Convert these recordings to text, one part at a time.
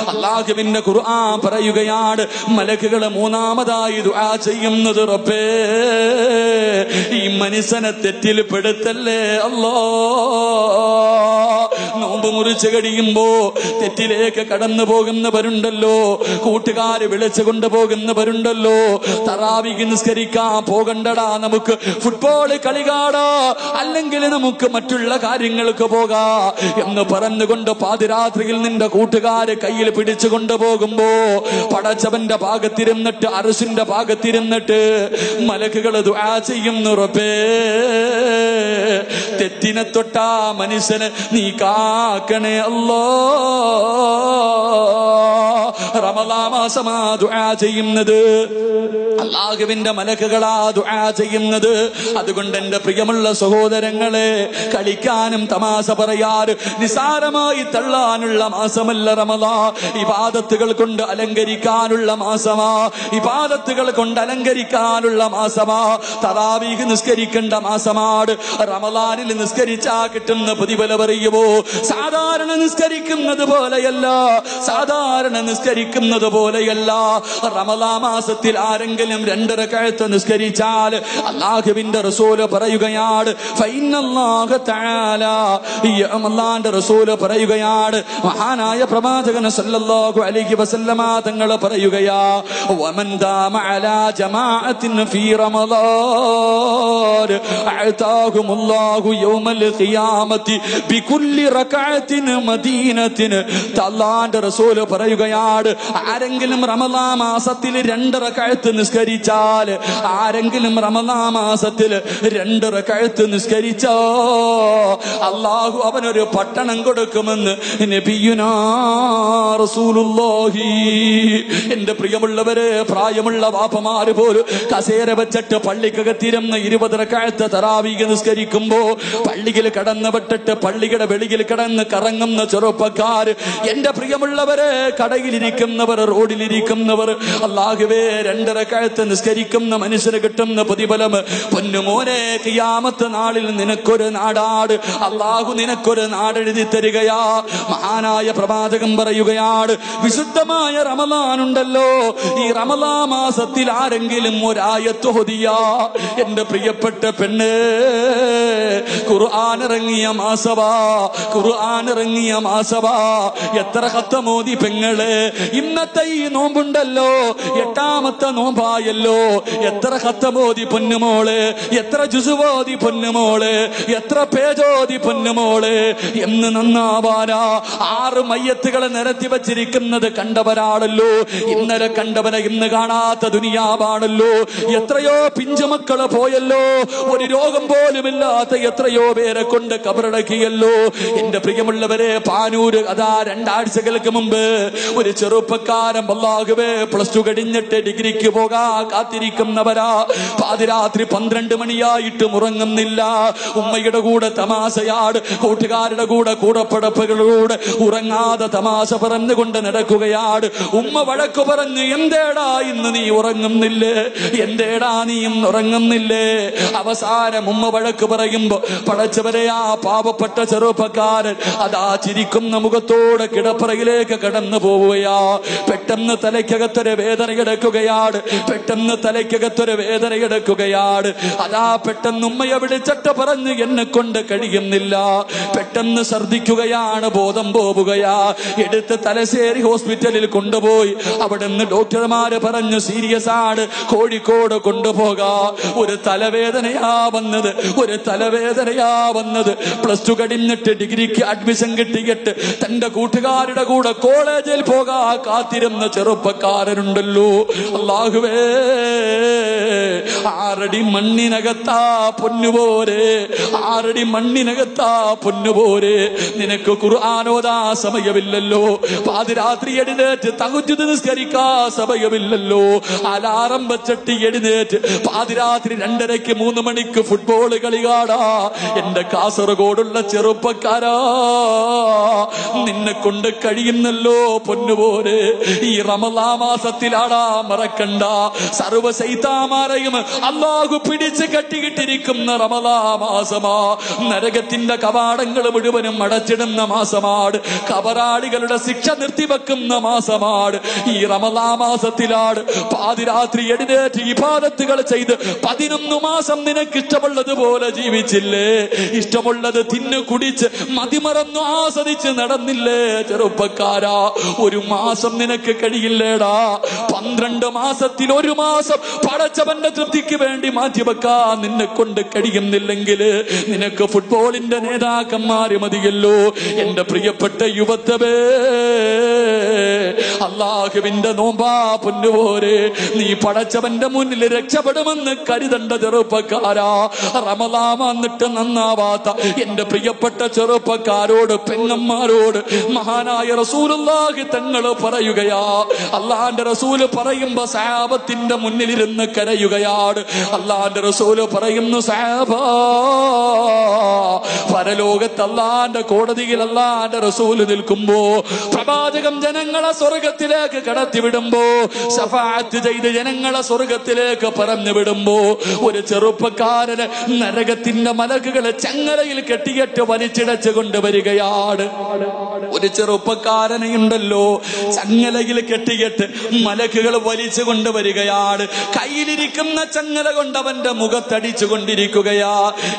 അല്ലാഹുവിന്റെ ഖുർആൻ പറയുകയാണ്, മലക്കുകളെ മൂന്നാമതായി ദുആ ചെയ്യുന്നത്, റബ്ബേ ഈ മനുഷ്യനെ തെറ്റിൽ പെടുത്തല്ലേ അല്ലാ. നോമ്പ് മുറിച്ച് കഴിയുമ്പോ തെറ്റിലേക്ക് കടന്നു പോകുന്നവരുണ്ടല്ലോ, കൂട്ടുകാര് വിളിച്ചു കൊണ്ടുപോകുന്നവരുണ്ടല്ലോ, തറാവീഹ് നിസ്കരിക്കാൻ പോകണ്ടടാ, നമുക്ക് ഫുട്ബോൾ കളി കാണാ, അല്ലെങ്കിൽ നമുക്ക് മറ്റുള്ള കാര്യങ്ങൾക്ക് പോകാ എന്ന് പറഞ്ഞുകൊണ്ട് പാതിരാത്രിയിൽ നിന്റെ കൂട്ടുകാര് കയ്യിൽ പിടിച്ചു കൊണ്ടുപോകുമ്പോ പടച്ചവന്റെ ഭാഗത്തിരുന്നിട്ട്, അർശിന്റെ ഭാഗത്തിരുന്നിട്ട് മലക്കുകള് ദുആ ചെയ്യുന്നു, റബ്ബേ തെറ്റിനെ തൊട്ടാ മനുഷ്യനെ നീ കാക്കണേ അല്ലാ. റമളാൻ മാസമാ ദുആ ചെയ്യുന്നത്, അല്ലാഹുവിന്റെ മലക്കുകളാ ദുആ ചെയ്യുന്നത്. അതുകൊണ്ട് എന്റെ പ്രിയമുള്ള സഹോദരങ്ങളെ, കളിക്കാനും തമാശ പറയാറ് നിസാരമായി തള്ളാനുള്ള മാസമല്ല റമളാൻ. ഇബാദത്തുകൾ കൊണ്ട് അലങ്കരിക്കാനുള്ള മാസമാ, ഇബാദത്തുകൾ കൊണ്ട് അലങ്കരിക്കാനുള്ള മാസമാ. തറാവീഹ് നിസ്കരിക്കേണ്ട മാസമാണ്. റമളാനിൽ നിസ്കരിച്ചാ കിട്ടുന്ന പ്രതിഫലം പറയുമോ? സാധാരണ നിസ്കരിക്കുന്നത് പോലെയല്ല, സാധാരണ നിസ്കരിക്കുന്നത് പോലെയല്ല. റമളാൻ മാസത്തിൽ ആരെങ്കിലും 2 റക്അത്ത് നിസ്കരിച്ചാൽ അല്ലാഹുവിന്റെ റസൂൽ പറയുകയാണ്, ഫഇന്നല്ലാഹ തആല, അല്ലാഹുവിന്റെ റസൂൽ പറയുകയാണ്, മഹാനായ പ്രവാചകൻ സല്ലല്ലാഹു അലൈഹി വസല്ലമ തങ്ങൾ പറയുകയാ, വമൻ ദാമ അലാ ജമാഅത്തിൻ ഫീ റമളാൻ അഅതാഹുമുല്ലാഹു യൗമൽ ഖിയാമത്തി ബികുല്ലി റക്അത്തിൻ മദീനത്തിൻ. അല്ലാഹുവിന്റെ റസൂൽ പറയുകയാണ്, ആരെങ്കിലും റമളാൻ മാസത്തിൽ 2 റക്അത്ത് നിസ്കരിച്ചാൽ, ആരെങ്കിലും റമളാൻ മാസത്തിൽ 2 റക്അത്ത് നിസ്കരിച്ചോ അല്ലാഹു അവനൊരു പട്ടണം കൊടുക്കുമെന്ന് നബിയുനാ റസൂലുള്ളാഹി. എന്റെ പ്രിയമുള്ളവരെ, പ്രായമുള്ള വാപ്പമാര് പോലും കസേര വെച്ചിട്ട് പള്ളിക്കകത്തിരുന്ന് 20 റക്അത്ത് തറാവീഹ് നിസ്കരിക്കുമ്പോ പള്ളിയിൽ കടന്നു വിട്ടിട്ട് പള്ളിയുടെ വെളിയിൽ കിടന്ന് കറങ്ങുന്ന ചെറുപ്പക്കാര്, എന്റെ പ്രിയമുള്ളവരെ, കടയിലിരിക്കുന്നവർ, റോഡിലിരിക്കുന്നവർ, അല്ലാഹുവേ 2 റക്അത്ത് നിസ്കരിക്കുന്ന മനുഷ്യന് കിട്ടുന്ന പ്രതിഫലം, പൊന്നുമോനെ, ഖിയാമത്ത് നാളിൽ നിനക്കൊരു നാടാട് അല്ലാഹു നിനക്കൊരു നാടെഴുതി തരികയാ. മഹാനായ പ്രവാചകൻ പറയുകയാണ്, വിശുദ്ധമായ റമളാൻ ഉണ്ടല്ലോ, ഈ റമളാൻ മാസത്തിൽ ആരെങ്കിലും ഒരായത്ത് ഓതിയാ, എന്റെ പ്രിയപ്പെട്ട പെണ്ണ്, ഖുർആൻ ഇറങ്ങിയ മാസവാ, ഖുർആൻ ഇറങ്ങിയ മാസവാ. എത്ര ഖത്തമോദി പെങ്ങള്, ഇന്നത്തെ ഈ നോമ്പുണ്ടല്ലോ 8ാമത്തെ നോമ്പായല്ലോ, എത്ര ഖത്തമോദി പൊന്നുമോള്, എത്ര ജുസുവോദി പൊന്നുമോള്, എത്ര പേജോദി പൊന്നുമോള്. എന്ന് നന്നാവാനാ 6 മയ്യത്തുകളെ നിരത്തി വച്ചിരിക്കുന്നത് കണ്ടവരാണല്ലോ, ഇന്നലെ കണ്ടവനെ ഇന്ന് കാണാത്ത ദുനിയാവാണല്ലോ. എത്രയോ പിഞ്ചുമക്കള് പോയല്ലോ, ഒരു രോഗം പോലുമില്ലാത്ത എത്രയോ പേരെ കൊണ്ട് കബറടക്കിയല്ലോ. എന്റെ പ്രിയമുള്ളവരെ, പാനൂര് അതാ 2 ആഴ്ചകൾക്ക് മുമ്പ് ഒരു ചെറുപ്പക്കാരൻ, അല്ലാഹുവേ, +2 കഴിഞ്ഞിട്ട് ഡിഗ്രിക്ക് പോകാ കാത്തിരിക്കുന്നവരാ, പാതിരാത്രി 12 മണിയായിട്ടും ഉറങ്ങുന്നില്ല. ഉമ്മയുടെ കൂടെ തമാശയാട്, കൂട്ടുകാരുടെ കൂടെ, കൂടപ്പടപ്പുകളോട് ഉറങ്ങാതെ തമാശ പറഞ്ഞുകൊണ്ട് നടക്കുകയാണ്. ഉമ്മ വഴക്കു പറഞ്ഞു, എന്തേടാ ഇന്ന് നീ ഉറങ്ങുന്നില്ലേ, എന്തേടാ നീ ഇന്ന് ഉറങ്ങുന്നില്ലേ? അവസാനം ഉമ്മ വഴക്ക് പറയുമ്പോ, പടച്ചവരെ, ആ പാവപ്പെട്ട ചെറുപ്പക്കാരൻ അതാ ചിരിക്കുന്ന മുഖത്തോടെ കിടപ്പറയിലേക്ക് കടന്നു പോവുകയാ. പെട്ടെന്ന് തലയ്ക്കകത്തൊരു വേദന എടുക്കുകയാണ്, പെട്ടെന്ന് തലയ്ക്കകത്തൊരു വേദന എടുക്കുകയാണ്. അതാ പെട്ടെന്ന് ഉമ്മയെ വിളിച്ചിട്ട് പറഞ്ഞു, എന്നെ കൊണ്ട് കഴിയുന്നില്ല. പെട്ടെന്ന് ഛർദിക്കുകയാണ്, ബോധം പോവുകയാ. എടുത്ത് തലശ്ശേരി ഹോസ്പിറ്റലിൽ കൊണ്ടുപോയി. അവിടെ നിന്ന് ഡോക്ടർമാര് പറഞ്ഞു, സീരിയസ് ആണ്, കോഴിക്കോട് കൊണ്ടുപോകാ. ഒരു തലവേദനയാ വന്നത്, ഒരു തലവേദനയാ വന്നത്. +2 കഴിഞ്ഞിട്ട് ഡിഗ്രിക്ക് അഡ്മിഷൻ കിട്ടിയിട്ട് തന്റെ കൂട്ടുകാരുടെ കൂടെ കോളേജിൽ പോകാ കാത്തിരുന്ന ചെറുപ്പക്കാരനുണ്ടല്ലോ. അല്ലാഹുവേ, 6 അടി മണ്ണിനകത്താ പൊന്നുപോരെ, 6 അടി മണ്ണിനകത്താ പൊന്നുപോരെ. നിനക്ക് ഖുർആൻ ഓതാ സമയമില്ലല്ലോ, പാതിരാത്രി എഴുന്നേറ്റ് തഹജ്ജുദ് നിസ്കരിക്കാ സമയമില്ലല്ലോ, അലാറം വെച്ചിട്ട് എഴുന്നേറ്റ് പാതിരാത്രി 2:30 3 മണിക്ക് ഫുട്ബോൾ കളി കാണാ. എന്റെ കാസർഗോഡുള്ള ചെറുപ്പക്കാരാ, നിന്നെ കൊണ്ട് കഴിയുന്നല്ലോ പൊന്നുപോലെ. പൊന്നുപോലെ ഈ റമളാൻ മാസത്തിലാടാ മറക്കണ്ട സർവ്വ ശൈത്താന്മാരെയും അല്ലാഹു പിടിച്ച് കെട്ടിയിട്ടിരിക്കുന്ന റമളാൻ മാസമാ. നരകത്തിന്റെ കവാടങ്ങൾ മുഴുവനും അടച്ചിടുന്ന മാസമാണ്. കബറാളികളുടെ ശിക്ഷ നിർത്തിവെക്കുന്ന മാസമാണ് ഈ റമളാൻ മാസത്തിലാണ്. പാതിരാത്രി എഴുന്നേറ്റ് ഇബാദത്തുകൾ ചെയ്ത് 11 മാസം നിനക്ക് ഇഷ്ടമുള്ളതുപോലെ ജീവിച്ചില്ലേ? ഇഷ്ടമുള്ളത് തിന്നു കുടിച്ച് മതിമറന്നു ആസ്വദിച്ച് നടന്നില്ലേ ചെറുപ്പക്കാരാ? ഒരു മാസം നിനക്ക് കഴിയില്ലേടാ? 12 മാസത്തിൽ ഒരു മാസം പടച്ചവന്റെ തൃപ്തിക്ക് വേണ്ടി മാറ്റിവെക്കാൻ നിന്നെ കൊണ്ട് കഴിയുന്നില്ലെങ്കിൽ നിനക്ക് ഫുട്ബോളിന്റെ നേതാക്കന്മാര് മതിയല്ലോ. എന്റെ പ്രിയപ്പെട്ട യുവത്വേ, അല്ലാഹുവിന്റെ നോമ്പാ പൊന്നുപോരെ. നീ പടച്ചവന്റെ മുന്നിൽ രക്ഷപ്പെടുമെന്ന് കരുതണ്ട ചെറുപ്പക്കാരാ. റമളാൻ വന്നിട്ട് നന്നാവാത്ത എന്റെ പ്രിയപ്പെട്ട ചെറുപ്പക്കാരോട്, പെങ്ങന്മാരോട് മഹാനായ റസൂലുള്ളാഹി തങ്ങൾ പറയുകയാ. അള്ളാന്റെ റസൂല് പറയുമ്പോ സഹാബത്തിന്റെ മുന്നിലിരുന്ന് കരയുകയാണ്. അള്ളാന്റെ റസൂല് പറയുന്നു, സഹാബാ, പരലോകത്ത് അള്ളാന്റെ കോടതിയിൽ അള്ളാന്റെ റസൂല് നിൽക്കുമ്പോ, പ്രവാചകം ജനങ്ങളെ സ്വർഗത്തിലേക്ക് കടത്തിവിടുമ്പോ, ശഫാഅത്ത് ചെയ്ത് ജനങ്ങളെ സ്വർഗത്തിലേക്ക് പറഞ്ഞു വിടുമ്പോ, ഒരു ചെറുപ്പക്കാരന് നരകത്തിന്റെ മലക്കുകളെ ചങ്ങലയിൽ കെട്ടിയിട്ട് വലിച്ചിടച്ചു കൊണ്ടുവരികയാണ്. ഒരു ചെറുപ്പക്കാരനെ ഉണ്ടല്ലോ ചങ്ങലയിൽ കെട്ടിയിട്ട് മലക്കുകൾ വലിച്ചു കൊണ്ടുവരികയാണ്. കയ്യിലിരിക്കുന്ന ചങ്ങല കൊണ്ട് അവന്റെ മുഖത്തടിച്ചു കൊണ്ടിരിക്കുകയാ.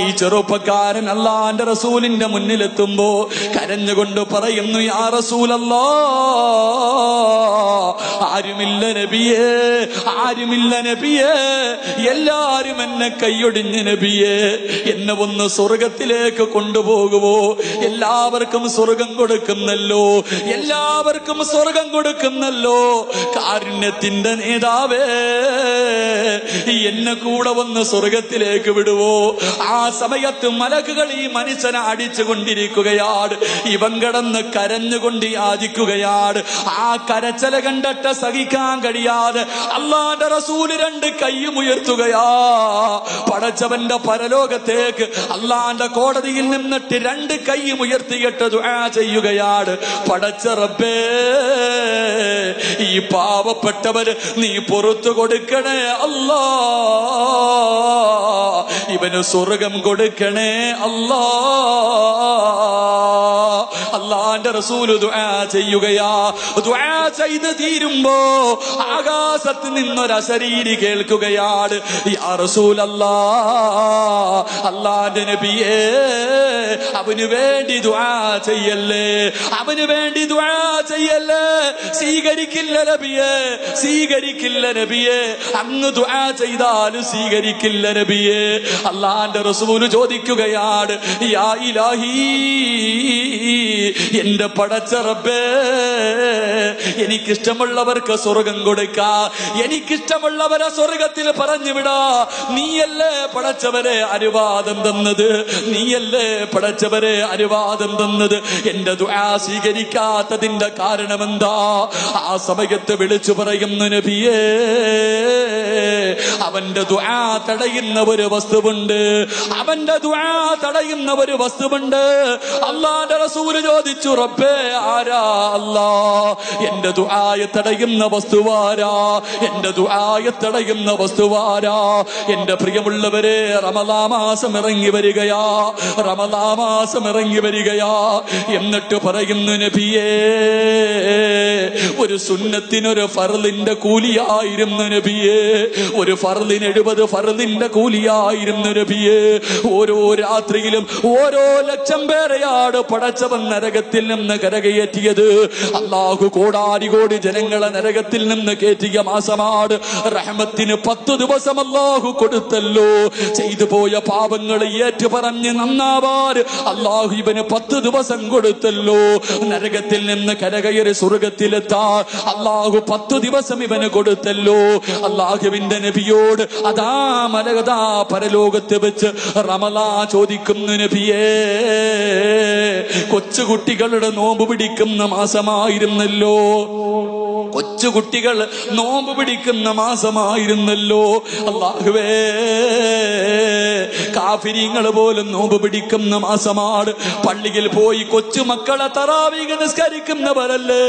ഈ ചെറുപ്പക്കാരൻ അല്ലാഹുവിന്റെ റസൂലിന്റെ മുന്നിലെത്തുമ്പോ കരഞ്ഞുകൊണ്ട് പറയുന്നു, യാ റസൂലല്ലാഹ്, ആരുമില്ല നബിയേ, ആരുമില്ല നബിയേ, എല്ലാരും എന്നെ കൈയൊടിഞ്ഞ് നബിയേ, എന്നെ ഒന്ന് സ്വർഗത്തിലേക്ക് കൊണ്ടുപോകുമോ? എല്ലാവർക്കും സ്വർഗം കൊടുക്കുന്നല്ലോ, എല്ലാവർക്കും സ്വർഗം കൊടുക്കുന്നല്ലോ. കാരുണ്യത്തിന്റെ നേതാവേ, എന്നെ കൂടെ വന്ന് സ്വർഗത്തിലേക്ക് വിടുവോ? ആ സമയത്ത് മലക്കുകൾ ഈ മനുഷ്യനെ അടിച്ചുകൊണ്ടിരിക്കുകയാണ്. ഇവൻ കിടന്ന് കരഞ്ഞുകൊണ്ട് യാചിക്കുകയാണ്. ആ കരച്ചല കണ്ടിട്ട് സഹിക്കാൻ കഴിയാതെ അല്ലാഹുവിന്റെ റസൂല് 2 കൈയും ഉയർത്തുകയാ. പടച്ചവന്റെ പരലോകത്തേക്ക് അല്ലാഹുവിന്റെ കോടതിയിൽ നിന്നിട്ട് 2 കൈയും ഉയർത്തിയിട്ട് ദുആ ചെയ്യുകയാണ്. പടച്ച റബ്ബേ, ഈ പാവപ്പെട്ടവര് നീ പുറത്തു കൊടുക്കണേ അല്ലാ, ഇവന് സ്വർഗം കൊടുക്കണേ അല്ലാ. അല്ലാഹുവിന്റെ റസൂല് ദുആ ചെയ്യുകയാ. ദുആ ചെയ്ത് തീരുമ്പോ ആകാശത്ത് നിന്നൊരു അശരീരി കേൾക്കുകയാണ്, യാ റസൂലല്ലാഹ്, അല്ലാഹുവിന്റെ നബിയേ, അവന് വേണ്ടി ദുആ ചെയ്യല്ലേ, അവന് വേണ്ടി ദുആ ചെയ്യല്ലേ, സ്വീകരിക്കില്ല നബിയേ, സ്വീകരിക്കില്ല നബിയേ, അങ്ങ് ദുആ ചെയ്താലും സ്വീകരിക്കില്ല നബിയേ. അല്ലാഹുവിന്റെ റസൂല് ചോദിക്കുകയാണ്, യാ ഇലാഹി, എന്റെ പടച്ച റബ്ബേ, എനിക്കിഷ്ടമുള്ളവർക്ക് സ്വർഗം കൊടുക്കാ, എനിക്കിഷ്ടമുള്ളവരെ സ്വർഗത്തിൽ പറഞ്ഞു വിടാ. നീയല്ലേ പടച്ചവരെ അനുവാദം തന്നത്, നീയല്ലേ പടച്ചവരെ അനുവാദം തന്നത്. എന്റെ ദുആ സ്വീകരിക്കാത്തതിന്റെ കാരണമെന്താ? ആ സമയത്ത് വിളിച്ചു പറയുന്നു, നബിയേ, അവന്റെ ദുആ തടയുന്ന ഒരു വസ്തുവുണ്ട്, അവന്റെ ദുആ തടയുന്ന ഒരു വസ്തുവുണ്ട്. അല്ലാഹുവിന്റെ റസൂല് ചോദിച്ചു, റബ്ബേ, ആരാ അല്ലാ? എന്റെ ദുആയെ തടയുന്ന വസ്തുവാരാ? എന്റെ ദുആയെ തടയുന്ന വസ്തുവാരാ? എന്റെ പ്രിയമുള്ളവരെ, റമളാൻ മാസം ഇറങ്ങി വരികയാ, റമളാൻ മാസം ഇറങ്ങി വരികയാ. എന്നിട്ട് പറയുന്നു, നബിയേ, ഒരു സുന്നത്തിനൊരു ഫർളിന്റെ കൂലിയായിരുന്നു നബിയേ, ഒരു ഫർളിന് 70 ഫർളിന്റെ കൂലിയായിരുന്നു നബിയേ. ഓരോ രാത്രിയിലും ഓരോ ലക്ഷം പേരെയാണ് പടച്ചവൻ നരകത്തിൽ നിന്ന് കരകയറ്റിയത്. അല്ലാഹു കോടാരി കോടി ജനങ്ങളെ നരകത്തിൽ നിന്ന് കയറ്റിയ മാസമാണ്. റഹ്മത്തിന് 10 ദിവസം അല്ലാഹു കൊടുത്തല്ലോ. ചെയ്തു പോയ പാപങ്ങൾ ഏറ്റു പറഞ്ഞ് നന്നാവാൻ അല്ലാഹു ഇവന് 10 ദിവസം കൊടുത്തല്ലോ. നരകത്തിൽ നിന്ന് കരകയറി സ്വർഗത്തിലെത്താൻ അല്ലാഹു 10 ദിവസം ഇവന് കൊടുത്തല്ലോ. അല്ലാഹുവിന്റെ നബിയോട് അതാ മലകതാ പരലോകത്ത് വെച്ച് റമളാൻ ചോദിക്കുന്നു, നബിയേ, കൊച്ചുകുട്ടികളുടെ നോമ്പ് പിടിക്കുന്ന മാസമായിരുന്നല്ലോ, കൊച്ചുകുട്ടികൾ നോമ്പ് പിടിക്കുന്ന മാസമായിരുന്നല്ലോ. അല്ലാഹുവേ, കാഫിരീങ്ങൾ പോലും നോമ്പ് പിടിക്കുന്ന മാസമാണ്. പള്ളിയിൽ പോയി കൊച്ചുമക്കളെ തറാവീഹ് നിസ്കരിക്കുന്നവരല്ലേ.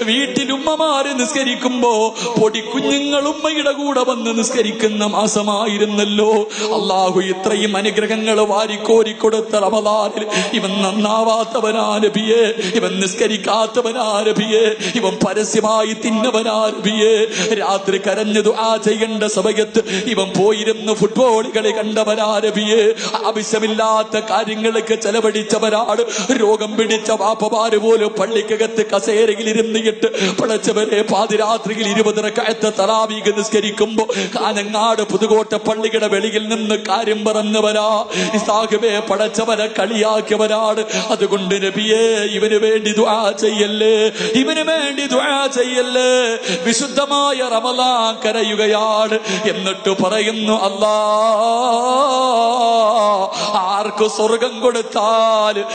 വീട്ടിൽ ഉമ്മമാര് നിസ്കരിക്കുമ്പോ പൊടിക്കുഞ്ഞുങ്ങൾ ഉമ്മയുടെ കൂടെ വന്ന് നിസ്കരിക്കുന്ന മാസമായിരുന്നല്ലോ. അല്ലാഹു ഇത്രയും അനുഗ്രഹങ്ങൾ വാരിക്കോരിക്കൊടുത്ത റമദാനിൽ ഇവൻ നന്നാവാത്തവനാ നബിയേ, ഇവൻ നിസ്കരിക്കാത്തവനാ നബിയേ, ഇവൻ പരസ്യമായി തിന്നവനാ നബിയേ, രാത്രി കരഞ്ഞു ദുആ ചെയ്യേണ്ട സമയത്ത് ഇവൻ പോയിരുന്ന് ഫുട്ബോൾ കളി കണ്ടവനാ നബിയേ, ആവശ്യമില്ലാത്ത കാര്യങ്ങൾക്ക് ചെലവഴിച്ചവരാണ്. രോഗം പിടിച്ച വാപ്പമാര് പോലും പള്ളിക്കകത്ത് കസേരയിൽ ഇരുന്നിട്ട് പടച്ചവരെ പാതിരാത്രിയിൽ 20 റക്അത്ത് തറാവീഹ് നിസ്കരിക്കുമ്പോ കാനങ്ങാട് പുതുകോട്ട പള്ളിയുടെ വെളിയിൽ നിന്ന് കാര്യം പറഞ്ഞവരാ. ഇസാഖിബെ പടച്ചവരെ കളിയാക്കിയവരാണ്. അതുകൊണ്ട് നബിയേ, ഇവന് വേണ്ടി ദുആ ചെയ്യല്ലേ, ഇവന് വേണ്ടി ദുആ ചെയ്യല്ലേ. വിശുദ്ധമായ റമളാൻ കരയുകയാണ്. എന്നിട്ട് പറയുന്നു, അല്ലാ, ആർക്ക് സ്വർഗം കൊടുത്താൽ